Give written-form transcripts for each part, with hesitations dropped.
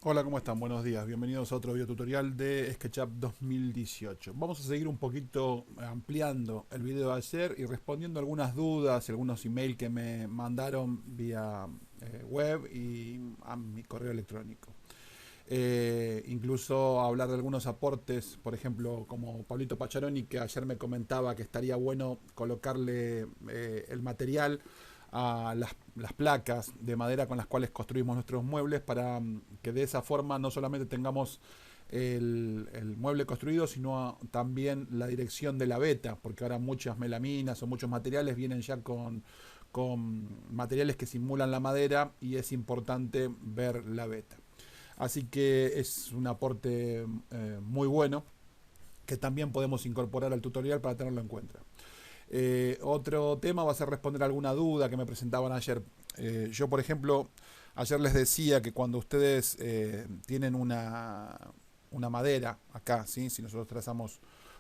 Hola, ¿cómo están? Buenos días. Bienvenidos a otro video tutorial de SketchUp 2018. Vamos a seguir un poquito ampliando el video de ayer y respondiendo algunas dudas y algunos emails que me mandaron vía web y a mi correo electrónico. Incluso hablar de algunos aportes, por ejemplo, como Pablito Pacharoni, que ayer me comentaba que estaría bueno colocarle el material a las placas de madera con las cuales construimos nuestros muebles para que de esa forma no solamente tengamos el mueble construido, sino también la dirección de la veta, porque ahora muchas melaminas o muchos materiales vienen ya con materiales que simulan la madera y es importante ver la veta. Así que es un aporte muy bueno que también podemos incorporar al tutorial para tenerlo en cuenta. Otro tema va a ser responder alguna duda que me presentaban ayer. Yo, por ejemplo, ayer les decía que cuando ustedes tienen una madera acá, ¿sí? Si nosotros trazamos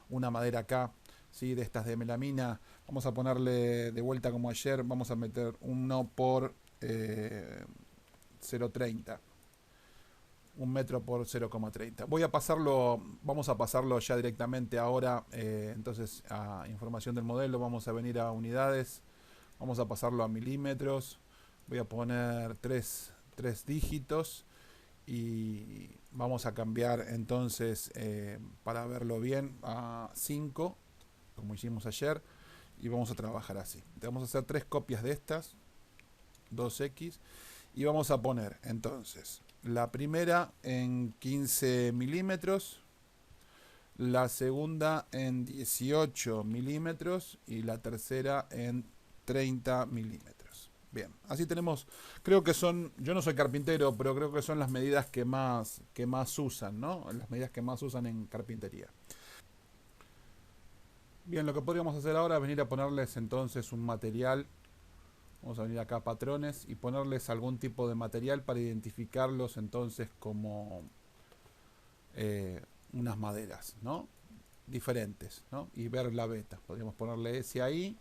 una madera acá, ¿sí? De estas de melamina, vamos a ponerle de vuelta como ayer, vamos a meter 1 por 0,30. 1 metro por 0,30. Voy a pasarlo, vamos a pasarlo ya directamente ahora, entonces a información del modelo, vamos a venir a unidades, vamos a pasarlo a milímetros, voy a poner tres dígitos y vamos a cambiar entonces para verlo bien a 5, como hicimos ayer, y vamos a trabajar así. Vamos a hacer 3 copias de estas, 2X, y vamos a poner entonces la primera en 15 milímetros, la segunda en 18 milímetros y la tercera en 30 milímetros. Bien, así tenemos, creo que son, yo no soy carpintero, pero creo que son las medidas que más usan, ¿no? Las medidas que más usan en carpintería. Bien, lo que podríamos hacer ahora es venir a ponerles entonces un material. Vamos a venir acá a patrones y ponerles algún tipo de material para identificarlos entonces como unas maderas, ¿no? Diferentes, ¿no? Y ver la beta. Podríamos ponerle ese ahí.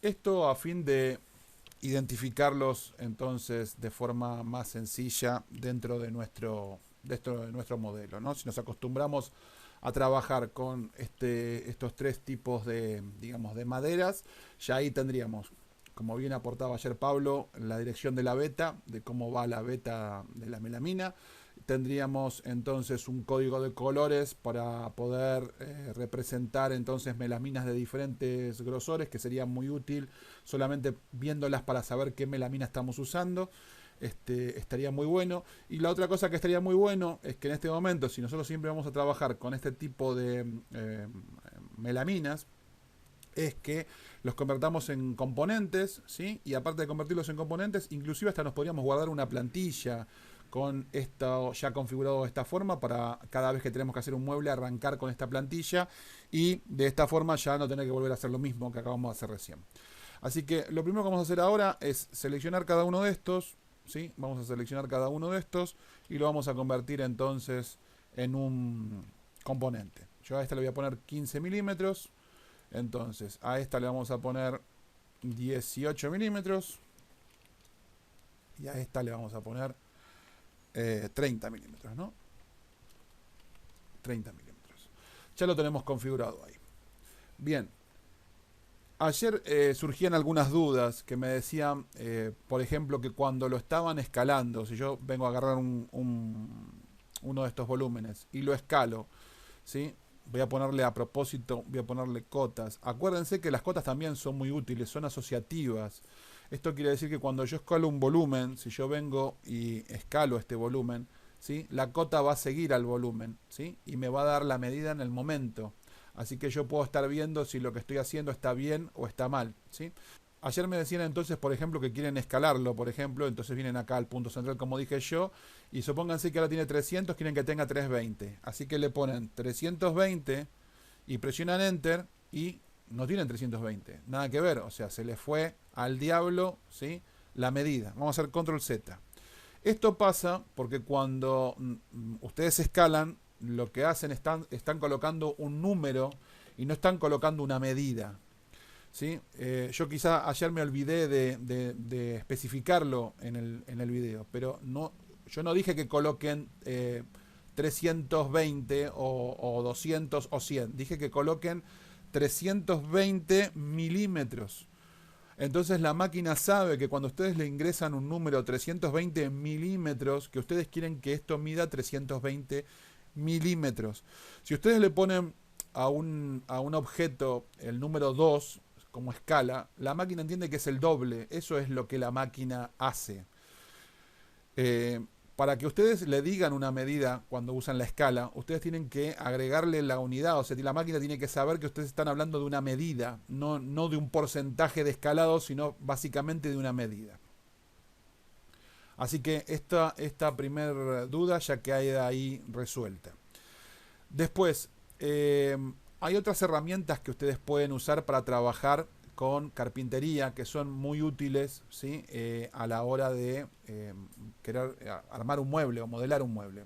Esto a fin de identificarlos entonces de forma más sencilla dentro de nuestro modelo, ¿no? Si nos acostumbramos a trabajar con estos 3 tipos de, digamos, de maderas, ya ahí tendríamos, como bien aportaba ayer Pablo, la dirección de la beta, de cómo va la beta de la melamina. Tendríamos entonces un código de colores para poder representar entonces melaminas de diferentes grosores, que sería muy útil solamente viéndolas para saber qué melamina estamos usando. Estaría muy bueno. Y la otra cosa que estaría muy bueno es que en este momento, si nosotros siempre vamos a trabajar con este tipo de melaminas, es que los convertamos en componentes, ¿sí? Y aparte de convertirlos en componentes, inclusive hasta nos podríamos guardar una plantilla con esto ya configurado de esta forma para cada vez que tenemos que hacer un mueble arrancar con esta plantilla y de esta forma ya no tener que volver a hacer lo mismo que acabamos de hacer recién. Así que lo primero que vamos a hacer ahora es seleccionar cada uno de estos, ¿sí? Vamos a seleccionar cada uno de estos y lo vamos a convertir entonces en un componente. Yo a este le voy a poner 15 milímetros, entonces a esta le vamos a poner 18 milímetros y a esta le vamos a poner 30 milímetros, ¿no? 30 milímetros. Ya lo tenemos configurado ahí. Bien, ayer surgían algunas dudas que me decían, por ejemplo, que cuando lo estaban escalando, si yo vengo a agarrar uno de estos volúmenes y lo escalo, ¿sí? Voy a ponerle a propósito, voy a ponerle cotas. Acuérdense que las cotas también son muy útiles, son asociativas. Esto quiere decir que cuando yo escalo un volumen, si yo vengo y escalo este volumen, ¿sí? La cota va a seguir al volumen, ¿sí? Y me va a dar la medida en el momento. Así que yo puedo estar viendo si lo que estoy haciendo está bien o está mal, ¿sí? Ayer me decían entonces, por ejemplo, que quieren escalarlo, por ejemplo, entonces vienen acá al punto central, como dije yo, y supónganse que ahora tiene 300, quieren que tenga 320. Así que le ponen 320 y presionan Enter y no tienen 320. Nada que ver, o sea, se les fue al diablo, ¿sí?, la medida. Vamos a hacer Control Z. Esto pasa porque cuando ustedes escalan, lo que hacen están colocando un número y no están colocando una medida. ¿Sí? Yo quizá ayer me olvidé de especificarlo en el video, pero no, yo no dije que coloquen 320 o 200 o 100. Dije que coloquen 320 milímetros. Entonces la máquina sabe que cuando ustedes le ingresan un número 320 milímetros, que ustedes quieren que esto mida 320 milímetros. Si ustedes le ponen a un objeto el número 2 como escala, la máquina entiende que es el doble. Eso es lo que la máquina hace. Para que ustedes le digan una medida cuando usan la escala, ustedes tienen que agregarle la unidad. O sea, la máquina tiene que saber que ustedes están hablando de una medida, no de un porcentaje de escalado, sino básicamente de una medida. Así que esta primera duda ya queda ahí resuelta. Después, hay otras herramientas que ustedes pueden usar para trabajar con carpintería que son muy útiles, ¿sí?, a la hora de querer armar un mueble o modelar un mueble.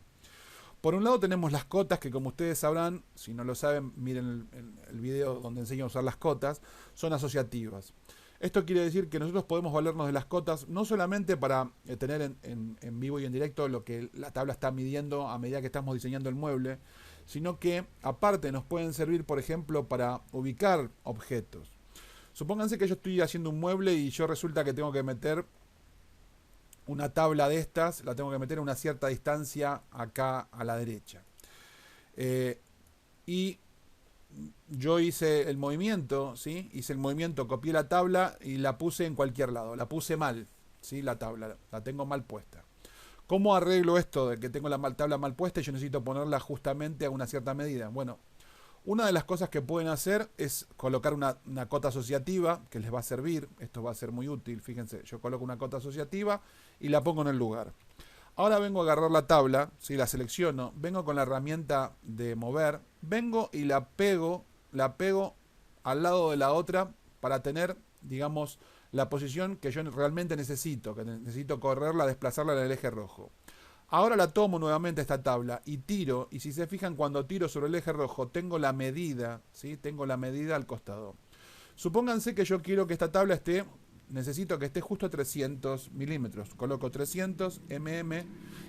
Por un lado tenemos las cotas, que como ustedes sabrán, si no lo saben, miren el video donde enseño a usar las cotas, son asociativas. Esto quiere decir que nosotros podemos valernos de las cotas no solamente para tener en vivo y en directo lo que la tabla está midiendo a medida que estamos diseñando el mueble, sino que aparte nos pueden servir, por ejemplo, para ubicar objetos. Supónganse que yo estoy haciendo un mueble y yo resulta que tengo que meter una tabla de estas, la tengo que meter a una cierta distancia acá a la derecha. Y yo hice el movimiento, ¿sí? Hice el movimiento, copié la tabla y la puse en cualquier lado. La puse mal, ¿sí? La tabla, la tengo mal puesta. ¿Cómo arreglo esto de que tengo la tabla mal puesta y yo necesito ponerla justamente a una cierta medida? Bueno, una de las cosas que pueden hacer es colocar una cota asociativa que les va a servir. Esto va a ser muy útil. Fíjense, yo coloco una cota asociativa y la pongo en el lugar. Ahora vengo a agarrar la tabla, ¿sí?, la selecciono, vengo con la herramienta de mover, vengo y la pego al lado de la otra para tener, digamos, la posición que yo realmente necesito, que necesito correrla, desplazarla en el eje rojo. Ahora la tomo nuevamente esta tabla y tiro, y si se fijan, cuando tiro sobre el eje rojo tengo la medida, ¿sí?, tengo la medida al costado. Supónganse que yo quiero que esta tabla necesito que esté justo a 300 milímetros. Coloco 300 mm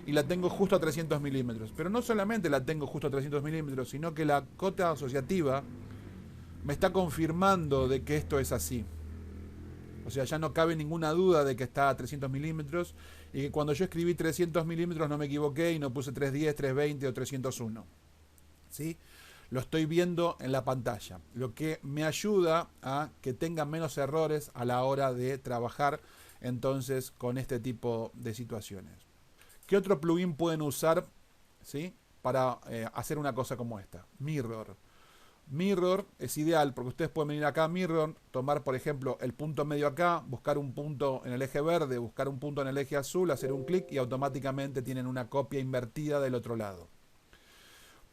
y la tengo justo a 300 milímetros. Pero no solamente la tengo justo a 300 milímetros, sino que la cota asociativa me está confirmando de que esto es así. O sea, ya no cabe ninguna duda de que está a 300 milímetros y que cuando yo escribí 300 milímetros no me equivoqué y no puse 310, 320 o 301. ¿Sí? Lo estoy viendo en la pantalla, lo que me ayuda a que tenga menos errores a la hora de trabajar entonces con este tipo de situaciones. ¿Qué otro plugin pueden usar, ¿sí?, para hacer una cosa como esta? Mirror. Mirror es ideal porque ustedes pueden venir acá a Mirror, tomar por ejemplo el punto medio acá, buscar un punto en el eje verde, buscar un punto en el eje azul, hacer un clic y automáticamente tienen una copia invertida del otro lado.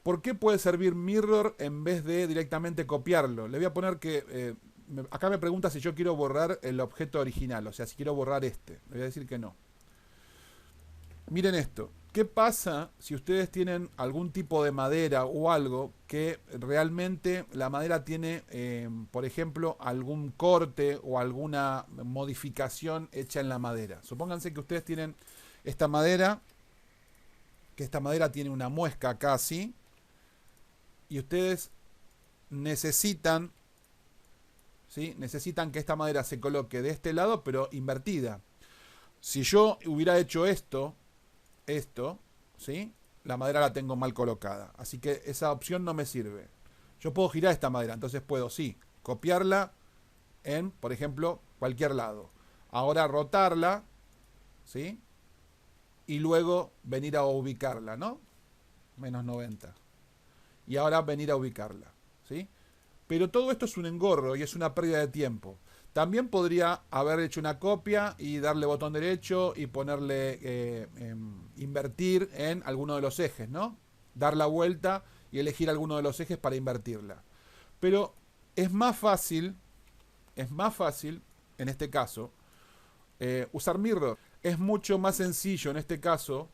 ¿Por qué puede servir Mirror en vez de directamente copiarlo? Le voy a poner que acá me pregunta si yo quiero borrar el objeto original, o sea, si quiero borrar este. Le voy a decir que no. Miren esto. ¿Qué pasa si ustedes tienen algún tipo de madera o algo que realmente la madera tiene, por ejemplo, algún corte o alguna modificación hecha en la madera? Supónganse que ustedes tienen esta madera, que esta madera tiene una muesca acá así, y ustedes necesitan, ¿sí?, necesitan que esta madera se coloque de este lado, pero invertida. Si yo hubiera hecho esto, ¿sí?, la madera la tengo mal colocada. Así que esa opción no me sirve. Yo puedo girar esta madera, entonces puedo, sí, copiarla en, por ejemplo, cualquier lado. Ahora rotarla, ¿sí?, y luego venir a ubicarla, ¿no? Menos 90. Y ahora venir a ubicarla, ¿sí? Pero todo esto es un engorro y es una pérdida de tiempo. También podría haber hecho una copia y darle botón derecho y ponerle invertir en alguno de los ejes, ¿no? Dar la vuelta y elegir alguno de los ejes para invertirla. Pero es más fácil en este caso usar Mirror. Es mucho más sencillo en este caso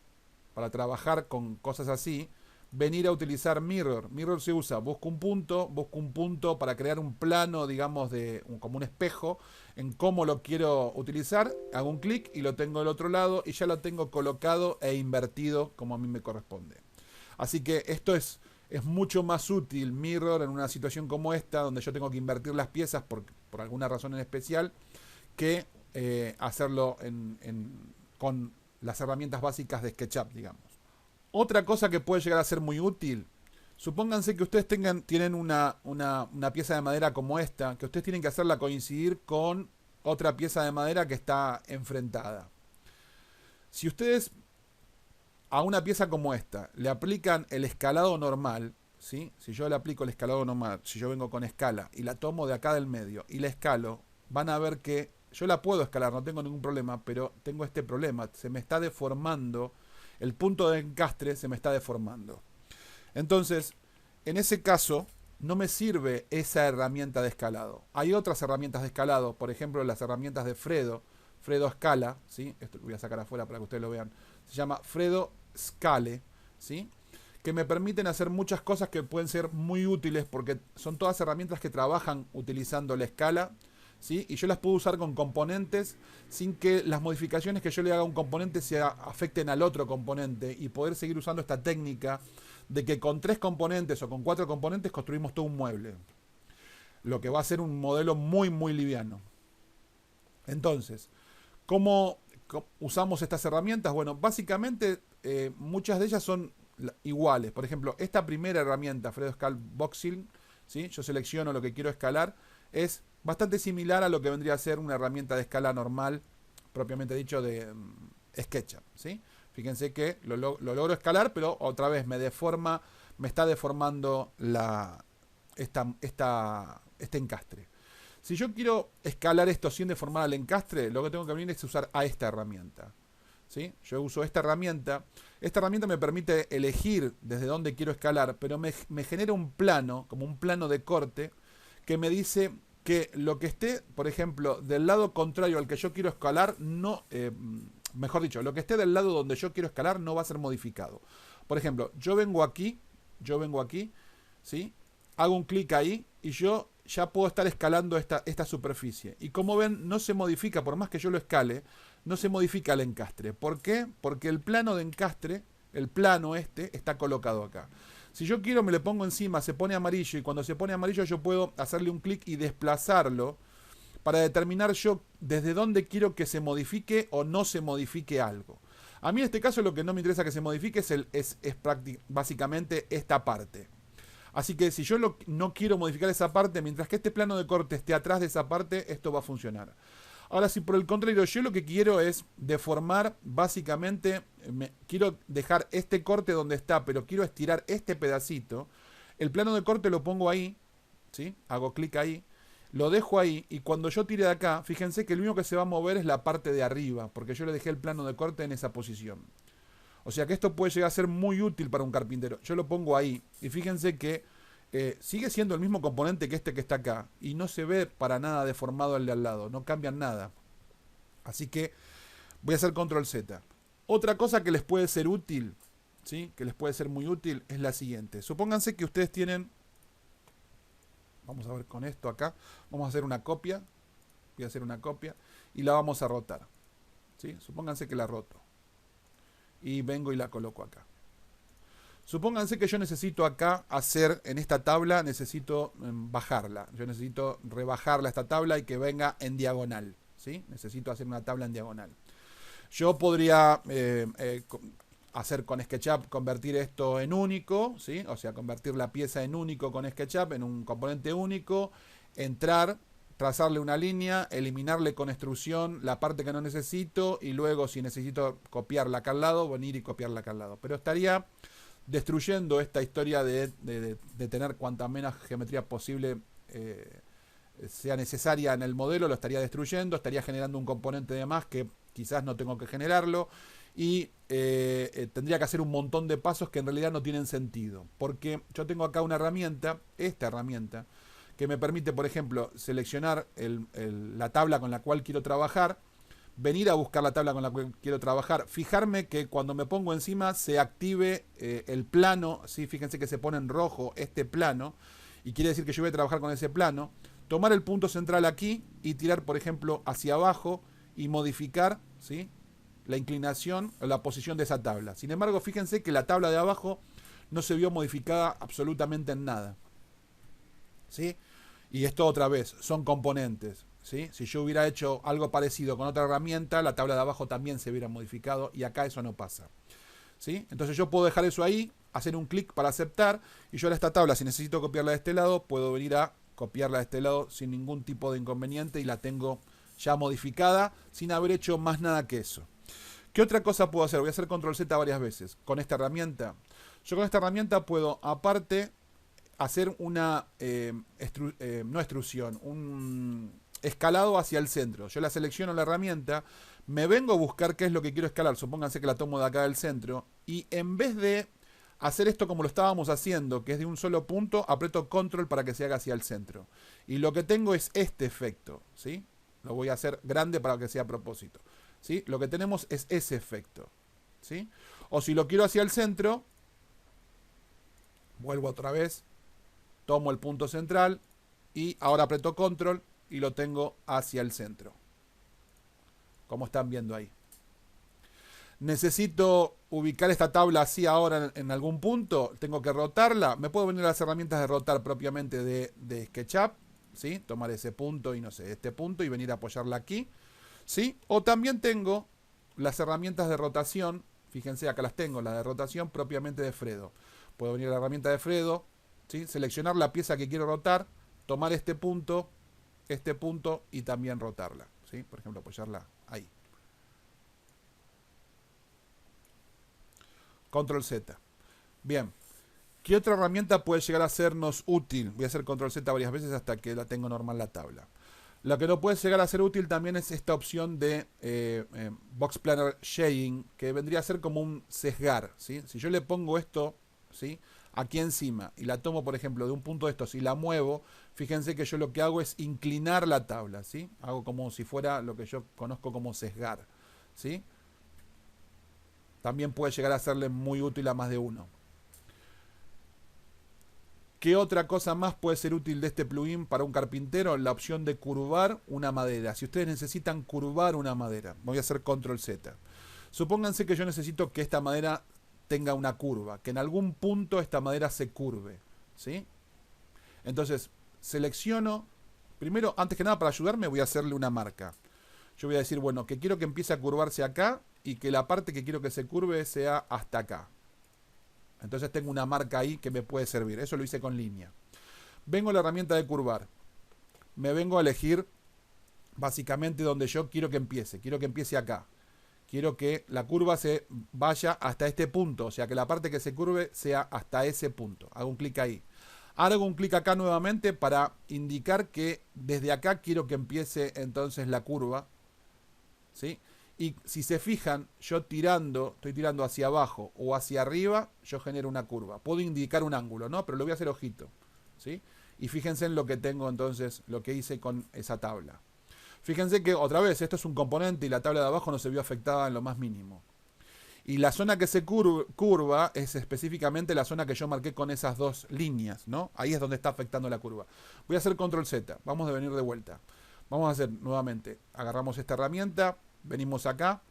para trabajar con cosas así, venir a utilizar Mirror. Mirror se usa, busco un punto para crear un plano, digamos, como un espejo, en cómo lo quiero utilizar, hago un clic y lo tengo del otro lado y ya lo tengo colocado e invertido como a mí me corresponde. Así que esto es mucho más útil Mirror en una situación como esta, donde yo tengo que invertir las piezas por alguna razón en especial, que hacerlo con las herramientas básicas de SketchUp, digamos. Otra cosa que puede llegar a ser muy útil, supónganse que ustedes tienen una pieza de madera como esta, que ustedes tienen que hacerla coincidir con otra pieza de madera que está enfrentada. Si ustedes a una pieza como esta le aplican el escalado normal, ¿sí? Si yo le aplico el escalado normal, si yo vengo con escala y la tomo de acá del medio y la escalo, van a ver que yo la puedo escalar, no tengo ningún problema, pero tengo este problema, se me está deformando, el punto de encastre se me está deformando. Entonces, en ese caso, no me sirve esa herramienta de escalado. Hay otras herramientas de escalado, por ejemplo, las herramientas de Fredo Scala, ¿sí? Esto lo voy a sacar afuera para que ustedes lo vean. Se llama Fredo Scale, ¿sí? Que me permiten hacer muchas cosas que pueden ser muy útiles porque son todas herramientas que trabajan utilizando la escala, ¿sí? Y yo las puedo usar con componentes sin que las modificaciones que yo le haga a un componente se afecten al otro componente y poder seguir usando esta técnica de que con 3 componentes o con 4 componentes construimos todo un mueble. Lo que va a ser un modelo muy liviano. Entonces, ¿cómo usamos estas herramientas? Bueno, básicamente muchas de ellas son iguales. Por ejemplo, esta primera herramienta, Fredo Scale Boxing, ¿sí? Yo selecciono lo que quiero escalar, es bastante similar a lo que vendría a ser una herramienta de escala normal, propiamente dicho, de SketchUp, ¿sí? Fíjense que lo logro escalar, pero otra vez me está deformando este encastre. Si yo quiero escalar esto sin deformar el encastre, lo que tengo que venir es usar a esta herramienta, ¿sí? Yo uso esta herramienta. Esta herramienta me permite elegir desde dónde quiero escalar, pero me genera un plano, como un plano de corte, que me dice que lo que esté, por ejemplo, del lado contrario al que yo quiero escalar, mejor dicho, lo que esté del lado donde yo quiero escalar no va a ser modificado. Por ejemplo, yo vengo aquí, ¿sí? Hago un clic ahí y yo ya puedo estar escalando esta superficie. Y como ven, no se modifica, por más que yo lo escale, no se modifica el encastre. ¿Por qué? Porque el plano de encastre, el plano está colocado acá. Si yo quiero, me le pongo encima, se pone amarillo, y cuando se pone amarillo yo puedo hacerle un clic y desplazarlo para determinar yo desde dónde quiero que se modifique o no se modifique algo. A mí en este caso lo que no me interesa que se modifique es básicamente esta parte. Así que si yo no quiero modificar esa parte, mientras que este plano de corte esté atrás de esa parte, esto va a funcionar. Ahora, si por el contrario yo lo que quiero es deformar, básicamente, quiero dejar este corte donde está, pero quiero estirar este pedacito, el plano de corte lo pongo ahí, ¿sí? Hago clic ahí, lo dejo ahí, y cuando yo tire de acá, fíjense que lo único que se va a mover es la parte de arriba, porque yo le dejé el plano de corte en esa posición. O sea que esto puede llegar a ser muy útil para un carpintero. Yo lo pongo ahí, y fíjense que sigue siendo el mismo componente que está acá, y no se ve para nada deformado el de al lado, no cambian nada. Así que voy a hacer control Z. Otra cosa que les puede ser útil, ¿sí? Que les puede ser muy útil, es la siguiente. Supónganse que ustedes tienen, vamos a ver con esto acá, vamos a hacer una copia, voy a hacer una copia, y la vamos a rotar, ¿sí? Supónganse que la roto, y vengo y la coloco acá. Supónganse que yo necesito acá hacer, en esta tabla, necesito bajarla. Yo necesito rebajarla esta tabla y que venga en diagonal, ¿sí? Necesito hacer una tabla en diagonal. Yo podría hacer con SketchUp, convertir esto en único, ¿sí? O sea, convertir la pieza en único con SketchUp, en un componente único, entrar, trazarle una línea, eliminarle con extrusión la parte que no necesito y luego, si necesito copiarla acá al lado, venir y copiarla acá al lado. Pero estaría destruyendo esta historia de tener cuanta menos geometría posible sea necesaria en el modelo, lo estaría destruyendo, estaría generando un componente de más que quizás no tengo que generarlo y tendría que hacer un montón de pasos que en realidad no tienen sentido, porque yo tengo acá una herramienta, esta herramienta, que me permite, por ejemplo, seleccionar la tabla con la cual quiero trabajar, venir a buscar la tabla con la cual quiero trabajar, fijarme que cuando me pongo encima se active el plano, ¿sí? Fíjense que se pone en rojo este plano, y quiere decir que yo voy a trabajar con ese plano, tomar el punto central aquí y tirar, por ejemplo, hacia abajo y modificar, ¿sí?, la inclinación o la posición de esa tabla. Sin embargo, fíjense que la tabla de abajo no se vio modificada absolutamente en nada, ¿sí? Y esto otra vez, son componentes, ¿sí? Si yo hubiera hecho algo parecido con otra herramienta, la tabla de abajo también se hubiera modificado y acá eso no pasa, ¿sí? Entonces yo puedo dejar eso ahí, hacer un clic para aceptar, y yo ahora esta tabla, si necesito copiarla de este lado, puedo venir a copiarla de este lado sin ningún tipo de inconveniente y la tengo ya modificada sin haber hecho más nada que eso. ¿Qué otra cosa puedo hacer? Voy a hacer control Z varias veces con esta herramienta. Yo con esta herramienta puedo, aparte, hacer una, no extrusión, un escalado hacia el centro. Yo la selecciono la herramienta, me vengo a buscar qué es lo que quiero escalar. Supónganse que la tomo de acá del centro. Y en vez de hacer esto como lo estábamos haciendo, que es de un solo punto, aprieto control para que se haga hacia el centro. Y lo que tengo es este efecto, ¿sí? Lo voy a hacer grande para que sea a propósito, ¿sí? Lo que tenemos es ese efecto, ¿sí? O si lo quiero hacia el centro, vuelvo otra vez, tomo el punto central y ahora aprieto control y lo tengo hacia el centro, como están viendo ahí. Necesito ubicar esta tabla así ahora en algún punto, tengo que rotarla, me puedo venir a las herramientas de rotar propiamente de SketchUp, ¿sí? Tomar ese punto y no sé, este punto y venir a apoyarla aquí, ¿sí? O también tengo las herramientas de rotación, fíjense acá las tengo, la de rotación propiamente de Fredo. Puedo venir a la herramienta de Fredo, ¿sí? Seleccionar la pieza que quiero rotar, tomar este punto y también rotarla, ¿sí? Por ejemplo, apoyarla ahí. Control Z. Bien. ¿Qué otra herramienta puede llegar a sernos útil? Voy a hacer control Z varias veces hasta que la tengo normal la tabla. Lo que no puede llegar a ser útil también es esta opción de Box Planar Shading, que vendría a ser como un sesgar, ¿sí? Si yo le pongo esto, ¿sí?, aquí encima y la tomo, por ejemplo, de un punto de estos y la muevo, fíjense que yo lo que hago es inclinar la tabla, ¿sí? Hago como si fuera lo que yo conozco como sesgar, ¿sí? También puede llegar a serle muy útil a más de uno. ¿Qué otra cosa más puede ser útil de este plugin para un carpintero? La opción de curvar una madera. Si ustedes necesitan curvar una madera, voy a hacer control Z. Supónganse que yo necesito que esta madera tenga una curva, que en algún punto esta madera se curve, ¿sí? Entonces, selecciono, primero, antes que nada, para ayudarme, voy a hacerle una marca. Yo voy a decir, bueno, que quiero que empiece a curvarse acá y que la parte que quiero que se curve sea hasta acá. Entonces tengo una marca ahí que me puede servir. Eso lo hice con línea. Vengo a la herramienta de curvar. Me vengo a elegir básicamente donde yo quiero que empiece. Quiero que empiece acá. Quiero que la curva se vaya hasta este punto. O sea, que la parte que se curve sea hasta ese punto. Hago un clic ahí. Ahora hago un clic acá nuevamente para indicar que desde acá quiero que empiece entonces la curva, ¿sí? Y si se fijan, yo estoy tirando hacia abajo o hacia arriba, yo genero una curva. Puedo indicar un ángulo, ¿no? Pero lo voy a hacer ojito, ¿sí? Y fíjense en lo que tengo entonces, lo que hice con esa tabla. Fíjense que otra vez, esto es un componente y la tabla de abajo no se vio afectada en lo más mínimo. Y la zona que se curva es específicamente la zona que yo marqué con esas dos líneas, ¿no? Ahí es donde está afectando la curva. Voy a hacer control Z, vamos a venir de vuelta. Vamos a hacer nuevamente, agarramos esta herramienta, venimos acá,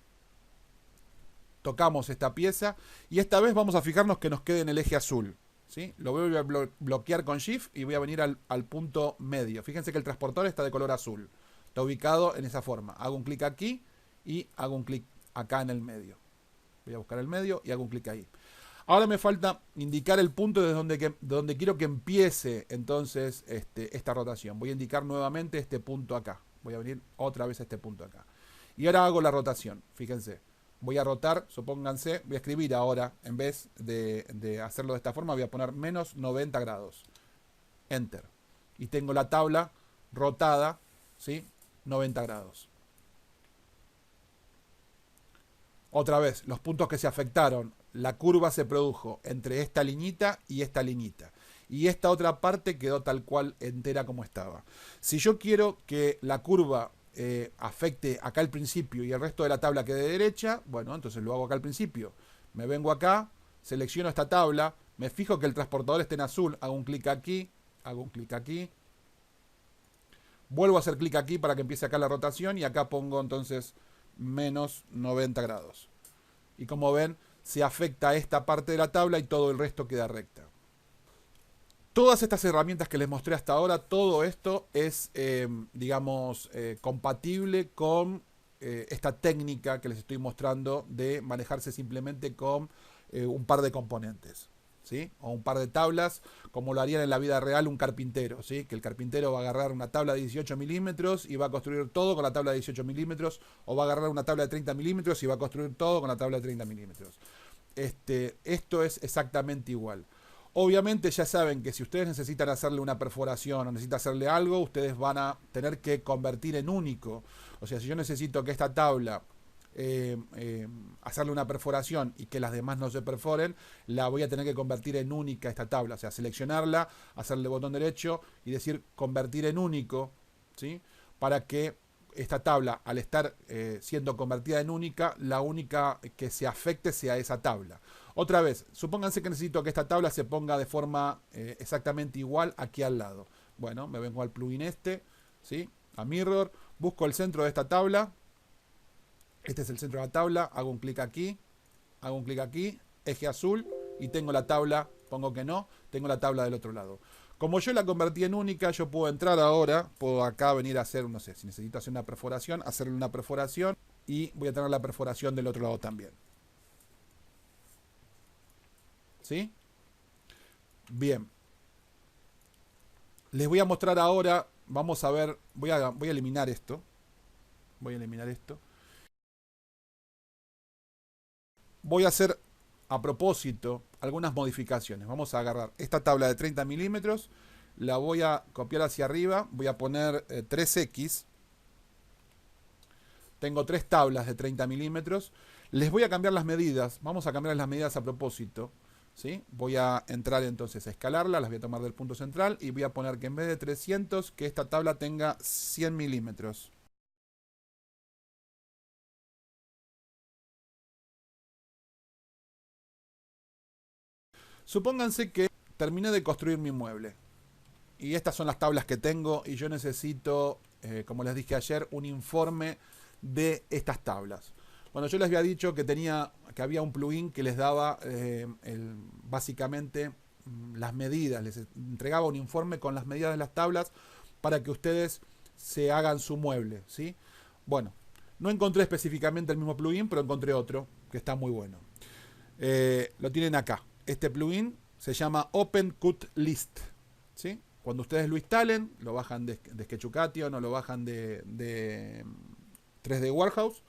tocamos esta pieza y esta vez vamos a fijarnos que nos quede en el eje azul, ¿sí? Lo voy a bloquear con Shift y voy a venir al punto medio. Fíjense que el transportador está de color azul, está ubicado en esa forma. Hago un clic aquí y hago un clic acá en el medio. Voy a buscar el medio y hago un clic ahí. Ahora me falta indicar el punto desde donde quiero que empiece entonces esta rotación. Voy a indicar nuevamente este punto acá. Voy a venir otra vez a este punto acá. Y ahora hago la rotación, fíjense. Voy a rotar, supónganse, voy a escribir ahora, en vez de hacerlo de esta forma, voy a poner menos 90 grados. Enter. Y tengo la tabla rotada, ¿sí? 90 grados. Otra vez, los puntos que se afectaron. La curva se produjo entre esta liñita y esta liñita. y esta otra parte quedó tal cual entera como estaba. Si yo quiero que la curva afecte acá al principio y el resto de la tabla quede derecha, bueno, entonces lo hago acá al principio. Me vengo acá, selecciono esta tabla, me fijo que el transportador esté en azul, hago un clic aquí, hago un clic aquí, vuelvo a hacer clic aquí para que empiece acá la rotación y acá pongo entonces menos 90 grados. Y como ven, se afecta esta parte de la tabla y todo el resto queda recta. Todas estas herramientas que les mostré hasta ahora, todo esto es, digamos, compatible con esta técnica que les estoy mostrando de manejarse simplemente con un par de componentes, ¿sí? O un par de tablas, como lo harían en la vida real un carpintero, ¿sí? Que el carpintero va a agarrar una tabla de 18 milímetros y va a construir todo con la tabla de 18 milímetros, o va a agarrar una tabla de 30 milímetros y va a construir todo con la tabla de 30 milímetros. Esto es exactamente igual. Obviamente ya saben que si ustedes necesitan hacerle una perforación o necesitan hacerle algo, ustedes van a tener que convertir en único. O sea, si yo necesito que esta tabla hacerle una perforación y que las demás no se perforen, la voy a tener que convertir en única esta tabla. O sea, seleccionarla, hacerle botón derecho y decir convertir en único, ¿sí? Para que esta tabla, al estar siendo convertida en única, la única que se afecte sea esa tabla. Otra vez, supónganse que necesito que esta tabla se ponga de forma exactamente igual aquí al lado. Bueno, me vengo al plugin ¿sí? A Mirror, busco el centro de esta tabla. Este es el centro de la tabla, hago un clic aquí, eje azul y tengo la tabla, pongo que no, tengo la tabla del otro lado. Como yo la convertí en única, yo puedo entrar ahora, puedo acá venir a hacer, no sé, si necesito hacer una perforación, hacerle una perforación y voy a tener la perforación del otro lado también. ¿Sí? Bien. Les voy a mostrar ahora, vamos a ver, voy a eliminar esto. Voy a eliminar esto. Voy a hacer a propósito algunas modificaciones. Vamos a agarrar esta tabla de 30 milímetros, la voy a copiar hacia arriba, voy a poner 3X. Tengo 3 tablas de 30 milímetros. Les voy a cambiar las medidas, vamos a cambiar las medidas a propósito. ¿Sí? Voy a entrar entonces a escalarla, las voy a tomar del punto central y voy a poner que en vez de 300, que esta tabla tenga 100 milímetros. Supónganse que terminé de construir mi mueble. Y estas son las tablas que tengo y yo necesito, como les dije ayer, un informe de estas tablas. Bueno, yo les había dicho que había un plugin que les daba básicamente las medidas, les entregaba un informe con las medidas de las tablas para que ustedes se hagan su mueble, ¿sí? Bueno, no encontré específicamente el mismo plugin, pero encontré otro que está muy bueno. Lo tienen acá. Este plugin se llama Open Cut List, ¿sí? Cuando ustedes lo instalen, lo bajan de Sketchucation o lo bajan de 3D Warehouse,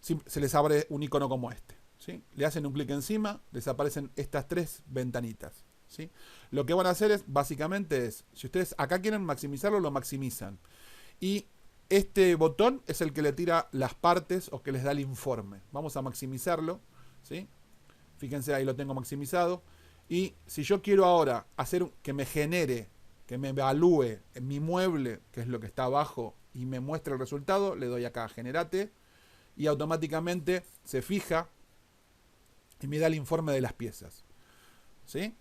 se les abre un icono como este, ¿sí? Le hacen un clic encima, les aparecen estas 3 ventanitas, ¿sí? Lo que van a hacer es, básicamente si ustedes acá quieren maximizarlo, lo maximizan. Y este botón es el que le tira las partes o que les da el informe. Vamos a maximizarlo, ¿sí? Fíjense, ahí lo tengo maximizado. Y si yo quiero ahora hacer que me genere, que me evalúe en mi mueble, que es lo que está abajo, y me muestre el resultado, le doy acá a Generate y automáticamente se fija y me da el informe de las piezas, ¿sí?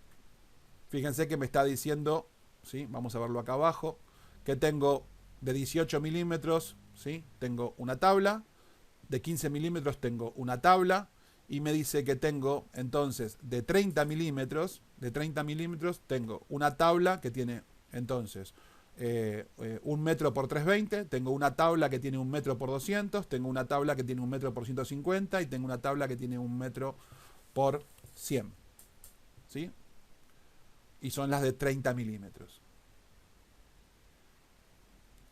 Fíjense que me está diciendo, ¿sí? Vamos a verlo acá abajo, que tengo de 18 milímetros, ¿sí? Tengo una tabla, de 15 milímetros tengo una tabla, y me dice que tengo entonces de 30 milímetros tengo una tabla que tiene entonces 1 metro por 320, tengo una tabla que tiene 1 metro por 200, tengo una tabla que tiene 1 metro por 150 y tengo una tabla que tiene 1 metro por 100, ¿sí? Y son las de 30 milímetros.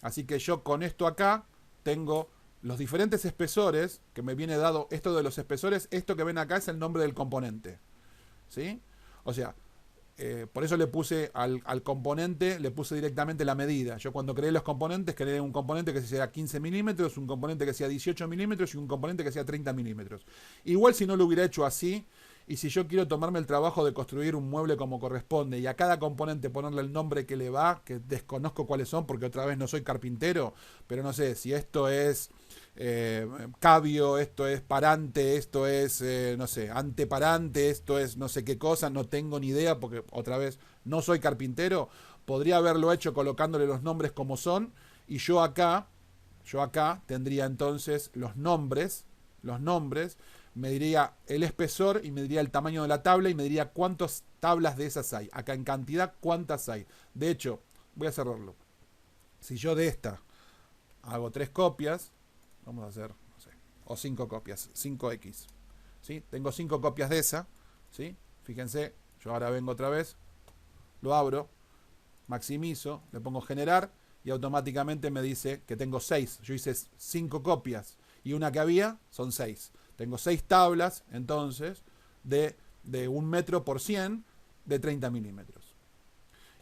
Así que yo con esto acá tengo los diferentes espesores que me viene dado. Esto de los espesores, esto que ven acá es el nombre del componente, ¿sí? O sea, por eso le puse al componente, le puse directamente la medida. Yo cuando creé los componentes, creé un componente que sea 15 milímetros, un componente que sea 18 milímetros y un componente que sea 30 milímetros. Igual si no lo hubiera hecho así Y si yo quiero tomarme el trabajo de construir un mueble como corresponde y a cada componente ponerle el nombre que le va, que desconozco cuáles son porque otra vez no soy carpintero, pero no sé, si esto es cabio, esto es parante, esto es, no sé, anteparante, esto es no sé qué cosa, no tengo ni idea porque otra vez no soy carpintero, podría haberlo hecho colocándole los nombres como son y yo acá tendría entonces los nombres, me diría el espesor y me diría el tamaño de la tabla y me diría cuántas tablas de esas hay. Acá en cantidad, cuántas hay. De hecho, voy a cerrarlo. Si yo de esta hago 3 copias, vamos a hacer, no sé, o 5 copias, 5x. ¿Sí? Tengo 5 copias de esa. ¿Sí? Fíjense, yo ahora vengo otra vez, lo abro, maximizo, le pongo generar y automáticamente me dice que tengo 6. Yo hice 5 copias y una que había son 6. Tengo 6 tablas, entonces, de 1 metro por 100 de 30 milímetros.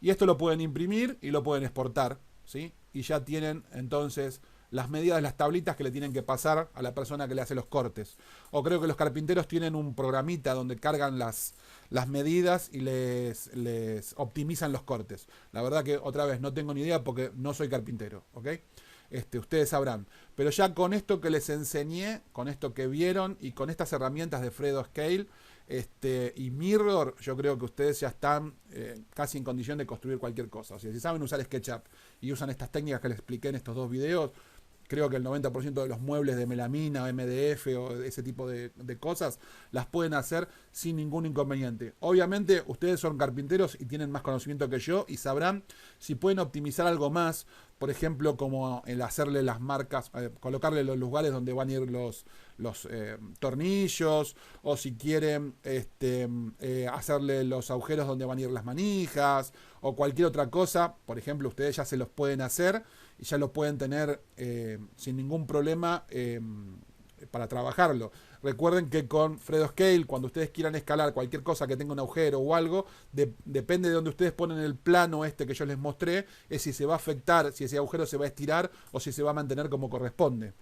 Y esto lo pueden imprimir y lo pueden exportar, ¿sí? Y ya tienen, entonces, las medidas de las tablitas que le tienen que pasar a la persona que le hace los cortes. O creo que los carpinteros tienen un programita donde cargan las medidas y les optimizan los cortes. La verdad que, otra vez, no tengo ni idea porque no soy carpintero, ¿ok? Ustedes sabrán. Pero ya con esto que les enseñé, con esto que vieron y con estas herramientas de Fredo Scale y Mirror, yo creo que ustedes ya están casi en condición de construir cualquier cosa. O sea, si saben usar SketchUp y usan estas técnicas que les expliqué en estos 2 videos, creo que el 90% de los muebles de melamina, MDF o ese tipo de cosas las pueden hacer sin ningún inconveniente. Obviamente ustedes son carpinteros y tienen más conocimiento que yo y sabrán si pueden optimizar algo más, por ejemplo como el hacerle las marcas, colocarle los lugares donde van a ir los tornillos, o si quieren hacerle los agujeros donde van a ir las manijas o cualquier otra cosa. Por ejemplo, ustedes ya se los pueden hacer y ya lo pueden tener sin ningún problema para trabajarlo. Recuerden que con Fredo Scale, cuando ustedes quieran escalar cualquier cosa que tenga un agujero o algo, depende de donde ustedes ponen el plano que yo les mostré, es si se va a afectar, si ese agujero se va a estirar o si se va a mantener como corresponde.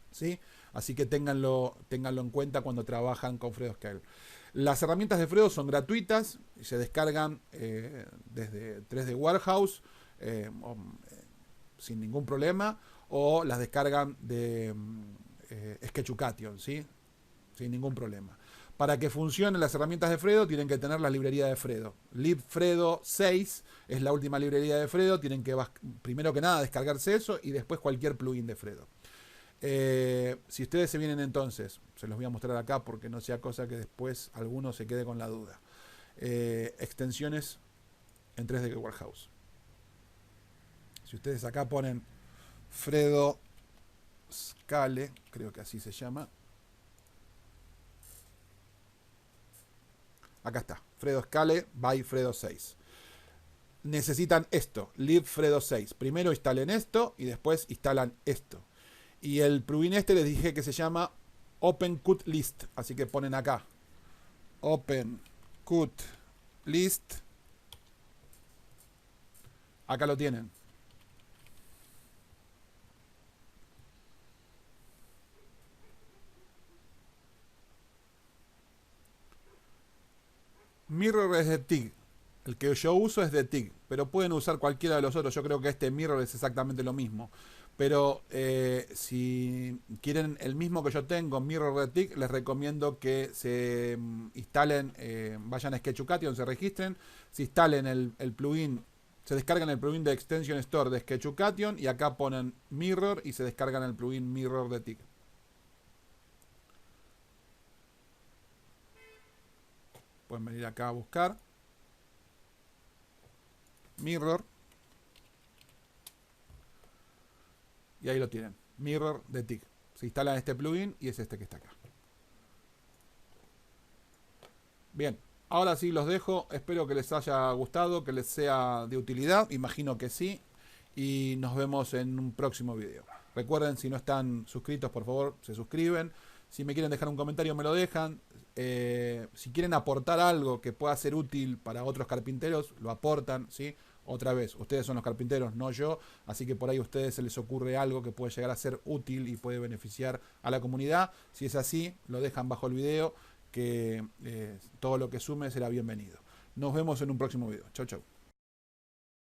¿Sí? Así que ténganlo en cuenta cuando trabajan con Fredo Scale. Las herramientas de Fredo son gratuitas y se descargan desde 3D Warehouse sin ningún problema, o las descargan de Sketchucation, ¿sí? Sin ningún problema. Para que funcionen las herramientas de Fredo tienen que tener la librería de Fredo. libfredo 6 es la última librería de Fredo. Tienen que primero que nada descargarse eso y después cualquier plugin de Fredo. Si ustedes se vienen entonces, se los voy a mostrar acá porque no sea cosa que después alguno se quede con la duda. Extensiones en 3D Warehouse. Si ustedes acá ponen Fredo Scale, creo que así se llama. Acá está, Fredo Scale by Fredo 6. Necesitan esto, libfredo 6. Primero instalen esto y después instalan esto. Y el plugin les dije que se llama OpenCutList. Así que ponen acá OpenCutList. Acá lo tienen. Mirror es de TIG. El que yo uso es de TIG, pero pueden usar cualquiera de los otros. Yo creo que este Mirror es exactamente lo mismo. Pero si quieren el mismo que yo tengo, Mirror de TIG, les recomiendo que se instalen, vayan a Sketchucation, se registren, se instalen el plugin, se descargan el plugin de Extension Store de Sketchucation y acá ponen Mirror y se descargan el plugin Mirror de TIG. Pueden venir acá a buscar Mirror y ahí lo tienen, Mirror de TIG. Se instala este plugin y es este que está acá. Bien, ahora sí los dejo. Espero que les haya gustado, que les sea de utilidad. Imagino que sí. Y nos vemos en un próximo video. Recuerden, si no están suscritos, por favor, se suscriben. Si me quieren dejar un comentario, me lo dejan. Si quieren aportar algo que pueda ser útil para otros carpinteros, lo aportan, ¿sí? Otra vez, ustedes son los carpinteros, no yo, así que por ahí a ustedes se les ocurre algo que puede llegar a ser útil y puede beneficiar a la comunidad. Si es así, lo dejan bajo el video que todo lo que sume será bienvenido. Nos vemos en un próximo video. Chau, chau.